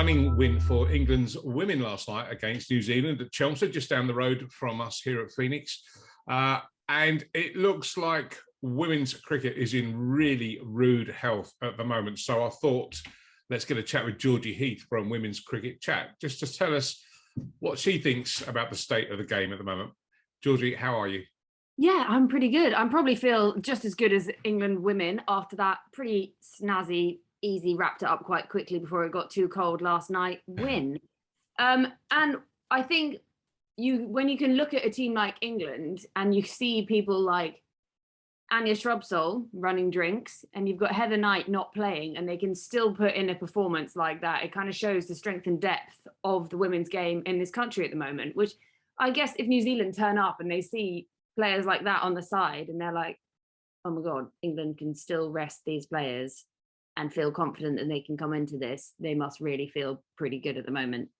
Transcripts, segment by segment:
stunning win for England's women last night against New Zealand at Chelmsford, just down the road from us here at Phoenix. And it looks like women's cricket is in really rude health at the moment. So I thought, let's get a chat with Georgie Heath from Women's Cricket Chat, just to tell us what she thinks about the state of the game at the moment. Georgie, how are you? Yeah, I'm pretty good. I probably feel just as good as England women after that pretty snazzy, easy, wrapped it up quite quickly before it got too cold last night win. And I think when you can look at a team like England and you see people like Anya Shrubsole running drinks and you've got Heather Knight not playing and they can still put in a performance like that, it kind of shows the strength and depth of the women's game in this country at the moment, which I guess if New Zealand turn up and they see players like that on the side and they're like, oh my God, England can still rest these players and feel confident that they can come into this, they must really feel pretty good at the moment.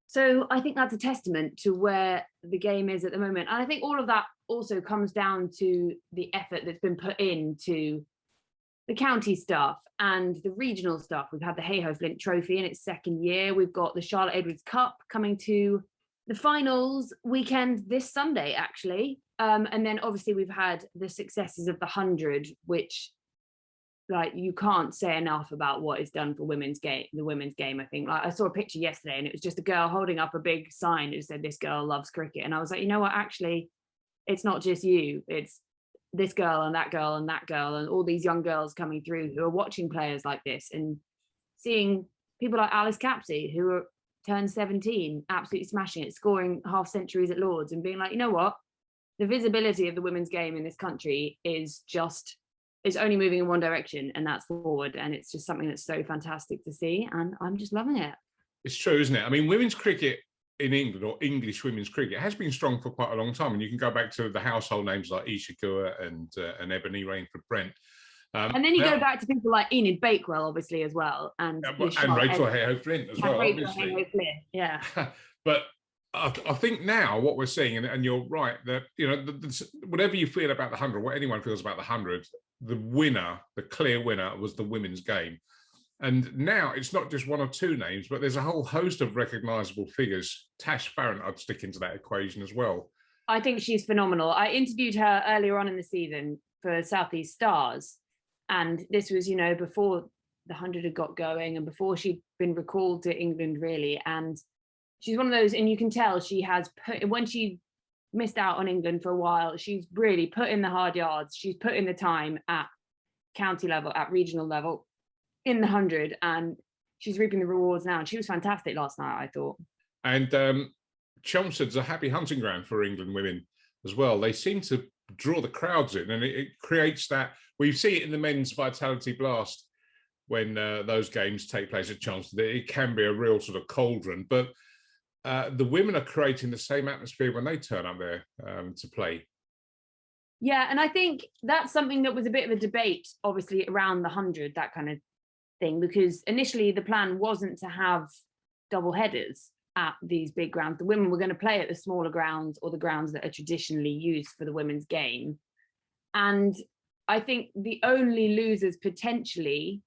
So I think that's a testament to where the game is at the moment. And I think all of that also comes down to the effort that's been put into the county stuff and the regional stuff. We've had the Hey-Ho Flint Trophy in its second year. We've got the Charlotte Edwards Cup coming to the finals weekend this Sunday, actually. And then obviously we've had the successes of the 100, which like you can't say enough about what it's done for the women's game. I think like I saw a picture yesterday and it was just a girl holding up a big sign that said, "This girl loves cricket." And I was like, you know what, actually, it's not just you, it's this girl and that girl and that girl and all these young girls coming through who are watching players like this and seeing people like Alice Capsey, who are turned 17, absolutely smashing it, scoring half centuries at Lords and being like, you know what, the visibility of the women's game in this country is only moving in one direction, and that's forward. And it's just something that's so fantastic to see. And I'm just loving it. It's true, isn't it? I mean, women's cricket in England, or English women's cricket, has been strong for quite a long time. And you can go back to the household names like Isha Guha and Ebony Rainford Brent. And then you go back to people like Enid Bakewell, obviously, as well. And Rachel Hey-Ho Flint as well, obviously. Flint, yeah. But I think now what we're seeing, and you're right, that, you know, whatever you feel about the 100, what anyone feels about the 100, the winner, the clear winner, was the women's game. And now it's not just one or two names, but there's a whole host of recognisable figures. Tash Farrant, I'd stick into that equation as well. I think she's phenomenal. I interviewed her earlier on in the season for Southeast Stars. And this was, you know, before the 100 had got going and before she'd been recalled to England, really. And she's one of those, and you can tell she has put, when she missed out on England for a while, she's really put in the hard yards. She's put in the time at county level, at regional level, in the 100, and she's reaping the rewards now. And she was fantastic last night, I thought. And Chelmsford's a happy hunting ground for England women as well. They seem to draw the crowds in, and it creates that. We see it in the men's Vitality Blast when those games take place at Chelmsford. It can be a real sort of cauldron, but the women are creating the same atmosphere when they turn up there to play. Yeah, and I think that's something that was a bit of a debate, obviously, around the 100, that kind of thing, because initially the plan wasn't to have double headers at these big grounds. The women were going to play at the smaller grounds or the grounds that are traditionally used for the women's game. And I think the only losers potentially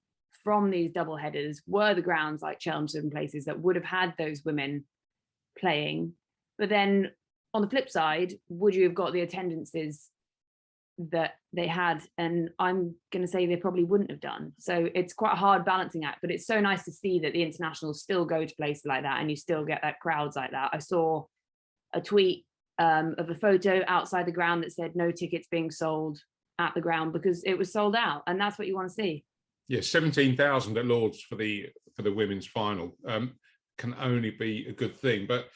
from these double headers were the grounds like Chelmsford and places that would have had those women playing. But then on the flip side, would you have got the attendances that they had? And I'm going to say they probably wouldn't have done. So it's quite a hard balancing act, but it's so nice to see that the internationals still go to places like that and you still get that crowds like that. I saw a tweet of a photo outside the ground that said no tickets being sold at the ground because it was sold out, and that's what you want to see. Yeah, 17,000 at Lords for the women's final can only be a good thing. But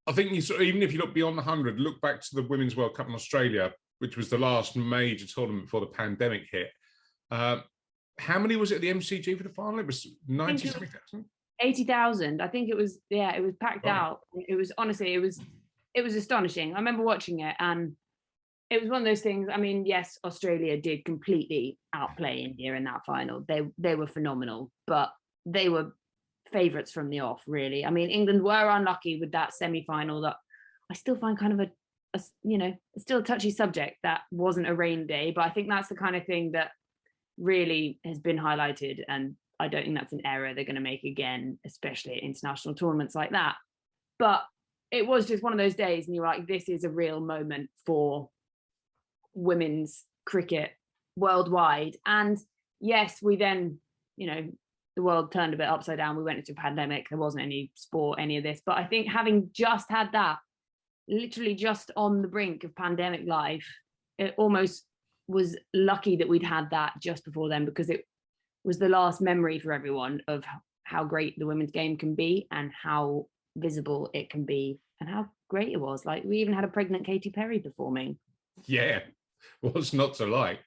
I think even if you look beyond the 100, look back to the Women's World Cup in Australia, which was the last major tournament before the pandemic hit. How many was it at the MCG for the final? It was 90-something thousand? 80,000. I think it was, yeah, it was packed out. It was, honestly, it was astonishing. I remember watching it, and it was one of those things. I mean, yes, Australia did completely outplay India in that final. They were phenomenal, but they were favourites from the off, really. I mean, England were unlucky with that semi-final that I still find kind of still a touchy subject. That wasn't a rain day, but I think that's the kind of thing that really has been highlighted, and I don't think that's an error they're going to make again, especially at international tournaments like that. But it was just one of those days, and you're like, this is a real moment for women's cricket worldwide. And yes, we then, the world turned a bit upside down. We went into a pandemic. There wasn't any sport, any of this. But I think having just had that, literally just on the brink of pandemic life, it almost was lucky that we'd had that just before then, because it was the last memory for everyone of how great the women's game can be and how visible it can be and how great it was. Like, we even had a pregnant Katy Perry performing. Yeah, what's not to like?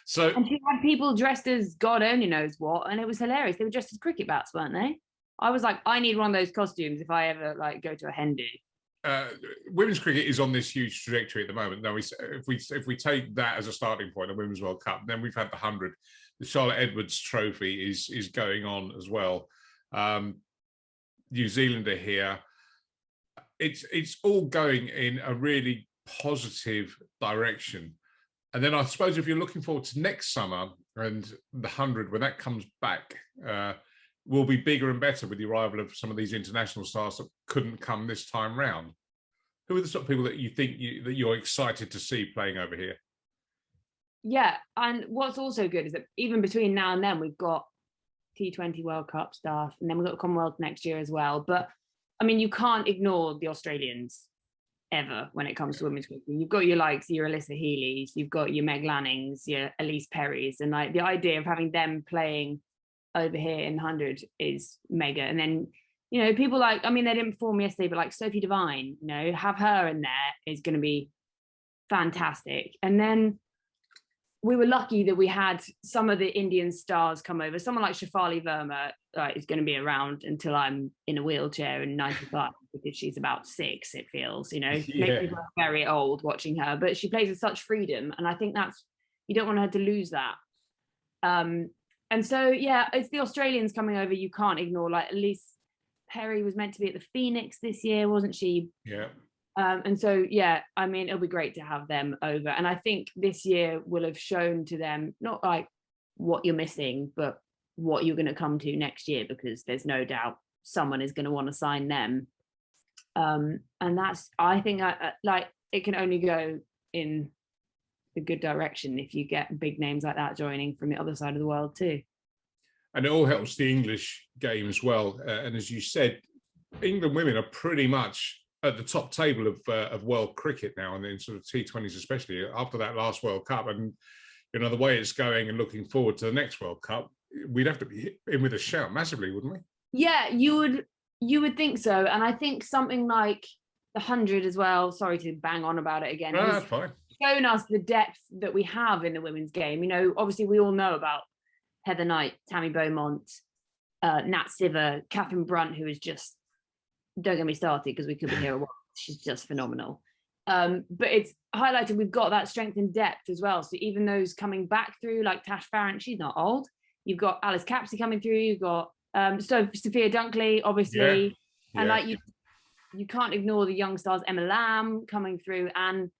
So, and she had people dressed as God only knows what, and it was hilarious. They were dressed as cricket bats, weren't they? I was like, I need one of those costumes if I ever go to a hen do. Women's cricket is on this huge trajectory at the moment. Now, if we take that as a starting point, the Women's World Cup, then we've had the 100. The Charlotte Edwards Trophy is going on as well. New Zealand are here. It's all going in a really positive direction. And then I suppose if you're looking forward to next summer and the 100, when that comes back, will be bigger and better with the arrival of some of these international stars that couldn't come this time round. Who are the sort of people that you think that you're excited to see playing over here? Yeah, and what's also good is that even between now and then, we've got T20 World Cup stuff, and then we've got Commonwealth next year as well. But I mean, you can't ignore the Australians ever when it comes to women's cricket. You've got your your Alyssa Healy's, you've got your Meg Lannings, your Elise Perry's, and like the idea of having them playing over here in 100 is mega. And then, people like, I mean, they didn't perform yesterday, but like Sophie Devine, have her in there is going to be fantastic. And then we were lucky that we had some of the Indian stars come over. Someone like Shafali Verma is going to be around until I'm in a wheelchair in 95, because she's about 6, it feels, Makes me feel very old watching her, but she plays with such freedom. And I think you don't want her to lose that. And so, yeah, it's the Australians coming over. You can't ignore, like, Elise Perry was meant to be at the Phoenix this year, wasn't she? Yeah. And so, yeah, I mean, it'll be great to have them over. And I think this year will have shown to them, not like what you're missing, but what you're going to come to next year, because there's no doubt someone is going to want to sign them. And that's, I think, it can only go in a good direction if you get big names like that joining from the other side of the world too. And it all helps the English game as well. And as you said, England women are pretty much at the top table of world cricket now, and in sort of T20s especially after that last World Cup. And the way it's going and looking forward to the next World Cup, we'd have to be in with a shout massively, wouldn't we? Yeah, you would think so. And I think something like the 100 as well, sorry to bang on about it again, that's fine, shown us the depth that we have in the women's game. Obviously we all know about Heather Knight, Tammy Beaumont, Nat Siver, Catherine Brunt, who is just, don't get me started because we could be here a while. She's just phenomenal. But it's highlighted we've got that strength and depth as well. So even those coming back through, like Tash Farrant, she's not old. You've got Alice Capsey coming through. You've got Sophia Dunkley, obviously, and you can't ignore the young stars, Emma Lamb coming through. And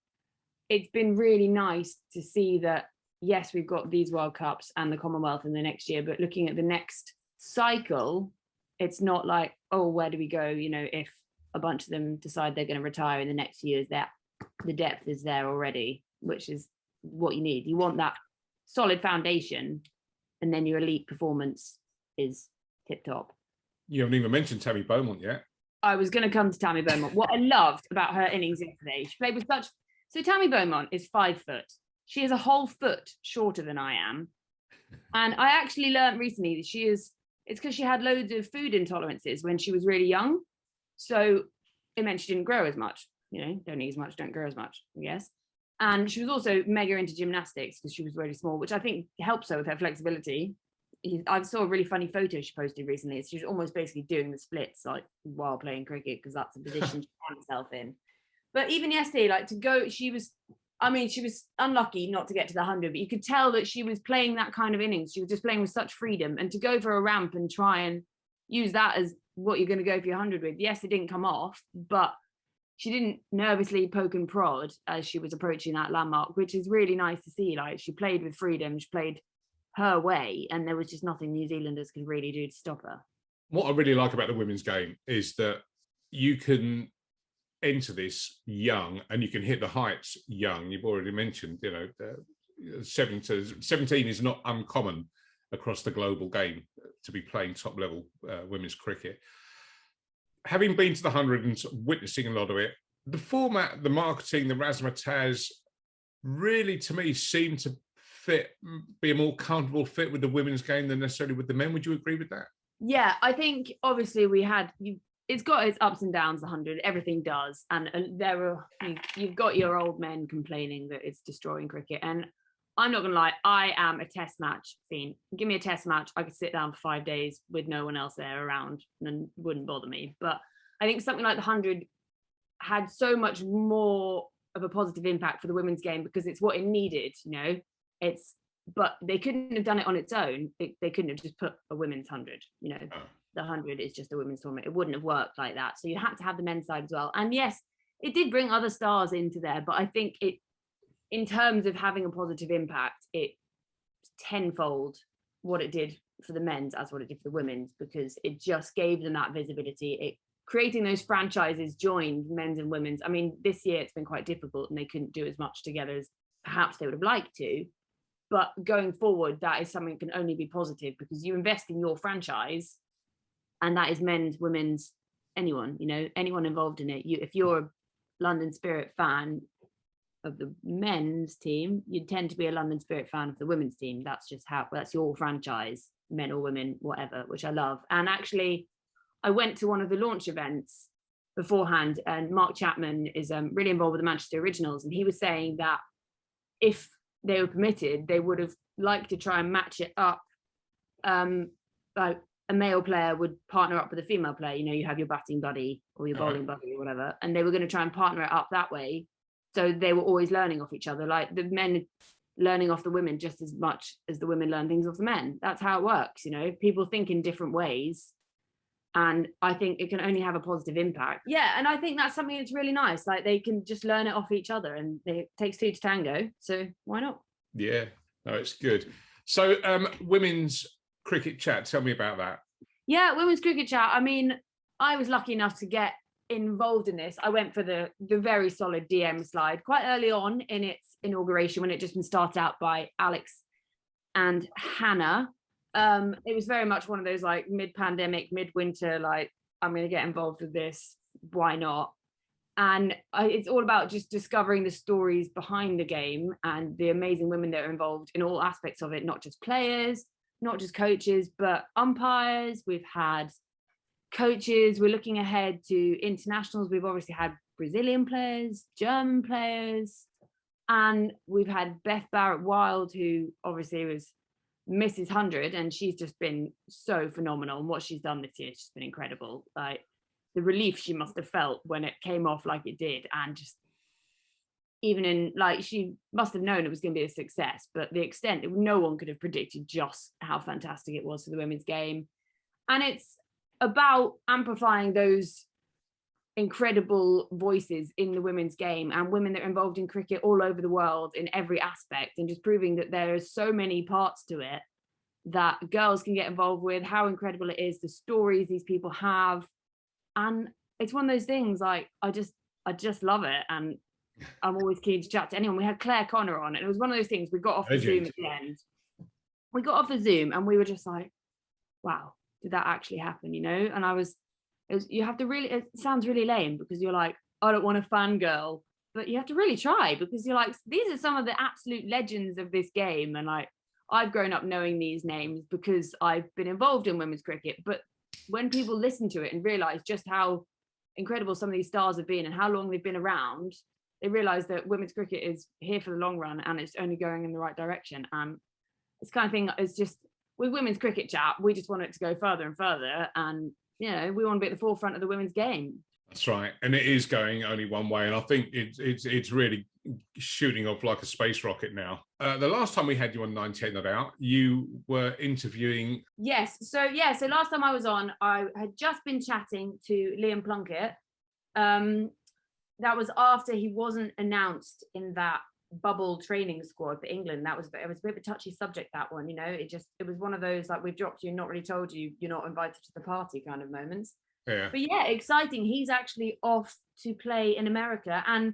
it's been really nice to see that. Yes, we've got these World Cups and the Commonwealth in the next year, but looking at the next cycle, it's not like, oh, where do we go? If a bunch of them decide they're going to retire in the next few years, that the depth is there already, which is what you need. You want that solid foundation, and then your elite performance is tip top. You haven't even mentioned Tammy Beaumont yet. I was going to come to Tammy Beaumont. What I loved about her innings yesterday, she played with so Tammy Beaumont is 5 foot. She is a whole foot shorter than I am. And I actually learned recently that it's because she had loads of food intolerances when she was really young. So it meant she didn't grow as much. Don't eat as much, don't grow as much, I guess. And she was also mega into gymnastics because she was really small, which I think helps her with her flexibility. I saw a really funny photo she posted recently. She was almost basically doing the splits like while playing cricket, because that's the position she found herself in. But even yesterday, she was unlucky not to get to the 100, but you could tell that she was playing that kind of innings. She was just playing with such freedom, and to go for a ramp and try and use that as what you're going to go for your 100 with. Yes, it didn't come off, but she didn't nervously poke and prod as she was approaching that landmark, which is really nice to see. Like, she played with freedom. She played her way, and there was just nothing New Zealanders could really do to stop her. What I really like about the women's game is that you can enter this young and you can hit the heights young. You've already mentioned, 17 is not uncommon across the global game to be playing top level women's cricket. Having been to the 100 and witnessing a lot of it, the format, the marketing, the razzmatazz really, to me, seemed to be a more comfortable fit with the women's game than necessarily with the men. Would you agree with that? Yeah, I think obviously it's got its ups and downs, the 100, everything does. And you've got your old men complaining that it's destroying cricket. And I'm not going to lie, I am a test match fiend. Give me a test match, I could sit down for 5 days with no one else there around and it wouldn't bother me. But I think something like the 100 had so much more of a positive impact for the women's game because it's what it needed, but they couldn't have done it on its own. They couldn't have just put a women's 100, The 100 is just a women's tournament. It wouldn't have worked like that. So you had to have the men's side as well. And yes, it did bring other stars into there, but I think in terms of having a positive impact, it tenfold what it did for the men's as what it did for the women's, because it just gave them that visibility. Creating those franchises joined men's and women's. I mean, this year it's been quite difficult and they couldn't do as much together as perhaps they would have liked to. But going forward, that is something that can only be positive because you invest in your franchise, and that is men's, women's, anyone involved in it. If you're a London Spirit fan of the men's team, you tend to be a London Spirit fan of the women's team. That's your franchise, men or women, whatever, which I love. And actually, I went to one of the launch events beforehand, and Mark Chapman is really involved with the Manchester Originals, and he was saying that if they were permitted, they would have liked to try and match it up. Like a male player would partner up with a female player. You have your batting buddy or your bowling buddy or whatever, and they were going to try and partner it up that way. So they were always learning off each other, like the men learning off the women just as much as the women learn things off the men. That's how it works. People think in different ways. And I think it can only have a positive impact. Yeah, and I think that's something that's really nice. Like they can just learn it off each other, and it takes two to tango. So why not? Yeah, no, it's good. So women's cricket chat, tell me about that. Yeah, women's cricket chat. I mean, I was lucky enough to get involved in this. I went for the very solid DM slide quite early on in its inauguration when it just been started out by Alex and Hannah. It was very much one of those like mid-pandemic, mid-winter, like I'm going to get involved with this, why not? And it's all about just discovering the stories behind the game and the amazing women that are involved in all aspects of it, not just players, not just coaches, but umpires. We've had coaches. We're looking ahead to internationals. We've obviously had Brazilian players, German players, and we've had Beth Barrett-Wild, who obviously was Mrs. 100, and she's just been so phenomenal. And what she's done this year, she's been incredible. Like the relief she must have felt when it came off like it did, and just even in like she must have known it was going to be a success, but the extent no one could have predicted just how fantastic it was for the women's game. And it's about amplifying those incredible voices in the women's game and women that are involved in cricket all over the world in every aspect, and just proving that there are so many parts to it that girls can get involved with, how incredible it is, the stories these people have. And it's one of those things like I just love it, and I'm always keen to chat to anyone. We had Claire Connor on, and it was one of those things, we got off the Zoom at the end. We got off the Zoom and we were just like, wow, did that actually happen, And you have to really, it sounds really lame because you're like, I don't want to fangirl, but you have to really try because you're like, these are some of the absolute legends of this game. And like, I've grown up knowing these names because I've been involved in women's cricket. But when people listen to it and realize just how incredible some of these stars have been and how long they've been around, they realize that women's cricket is here for the long run and it's only going in the right direction. And this kind of thing is just, with women's cricket chat, we just want it to go further and further. And we want to be at the forefront of the women's game. That's right, and it is going only one way, and I think it's really shooting off like a space rocket now. The last time we had you on 98 Not Out, you were interviewing. Yes, so last time I was on, I had just been chatting to Liam Plunkett. That was after he wasn't announced in that bubble training squad for England. It was a bit of a touchy subject, that one, you know. It was one of those like, we've dropped you, not really told you, you're not invited to the party kind of moments. Yeah. But yeah, exciting. He's actually off to play in America, and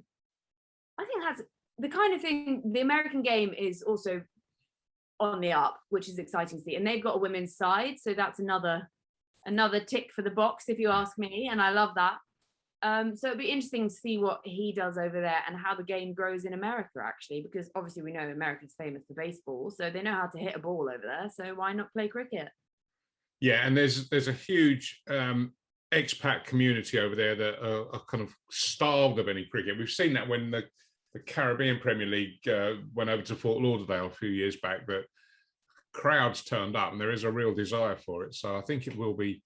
I think that's the kind of thing. The American game is also on the up, which is exciting to see, and they've got a women's side, so that's another tick for the box, if you ask me, and I love that. So it'll be interesting to see what he does over there and how the game grows in America, actually, because obviously we know America's famous for baseball, so they know how to hit a ball over there. So why not play cricket? Yeah, and there's a huge expat community over there that are kind of starved of any cricket. We've seen that when the Caribbean Premier League went over to Fort Lauderdale a few years back, that crowds turned up and there is a real desire for it. So I think it will be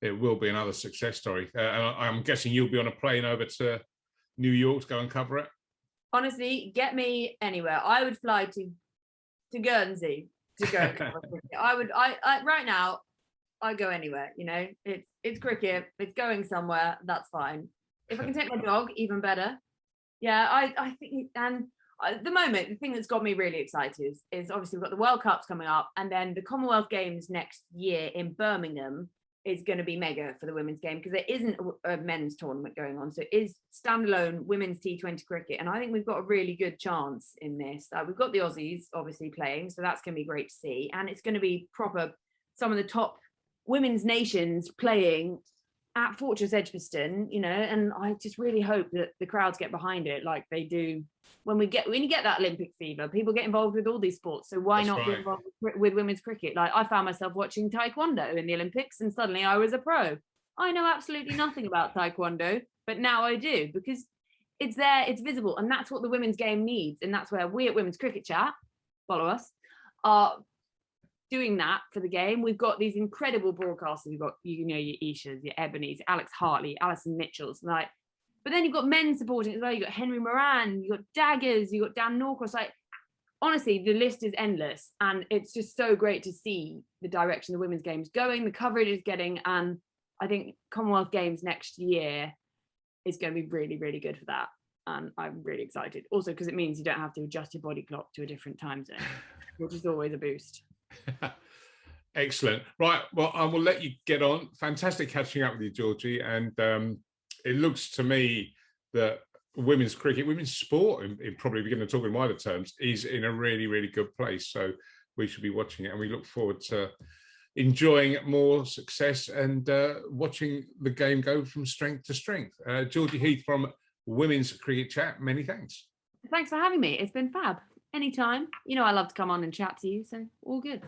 another success story. And I'm guessing you'll be on a plane over to New York to go and cover it. Honestly, get me anywhere. I would fly to Guernsey to go and cover cricket. I right now, I go anywhere, you know. It's cricket, it's going somewhere, that's fine. If I can take my dog, even better. Yeah, I think, and at the moment, the thing that's got me really excited is obviously we've got the World Cups coming up, and then the Commonwealth Games next year in Birmingham is going to be mega for the women's game, because there isn't a men's tournament going on. So it is standalone women's T20 cricket. And I think we've got a really good chance in this. We've got the Aussies obviously playing, so that's going to be great to see. And it's going to be proper, some of the top women's nations playing at Fortress Edgbaston, you know, and I just really hope that the crowds get behind it like they do when you get that Olympic fever. People get involved with all these sports, so why not get involved with women's cricket? Like, I found myself watching taekwondo in the Olympics, and suddenly I was a pro. I know absolutely nothing about taekwondo, but now I do, because it's there, it's visible, and that's what the women's game needs. And that's where we at Women's Cricket Chat, follow us, are doing that for the game. We've got these incredible broadcasters. We've got, you know, your Ishas, your Ebonies, Alex Hartley, Alison Mitchells, like, but then you've got men supporting as well. You've got Henry Moran, you've got Daggers, you've got Dan Norcross. Like, honestly, the list is endless, and it's just so great to see the direction the women's game's going, the coverage is getting, and I think Commonwealth Games next year is going to be really, really good for that. And I'm really excited. Also, because it means you don't have to adjust your body clock to a different time zone, which is always a boost. Excellent. Right, well, I will let you get on. Fantastic catching up with you, Georgie. And it looks to me that women's cricket, women's sport, and probably beginning to talk in wider terms, is in a really, really good place. So we should be watching it, and we look forward to enjoying more success and watching the game go from strength to strength. Georgie Heath from Women's Cricket Chat, many thanks. Thanks for having me. It's been fab. Anytime. You know, I love to come on and chat to you, so all good.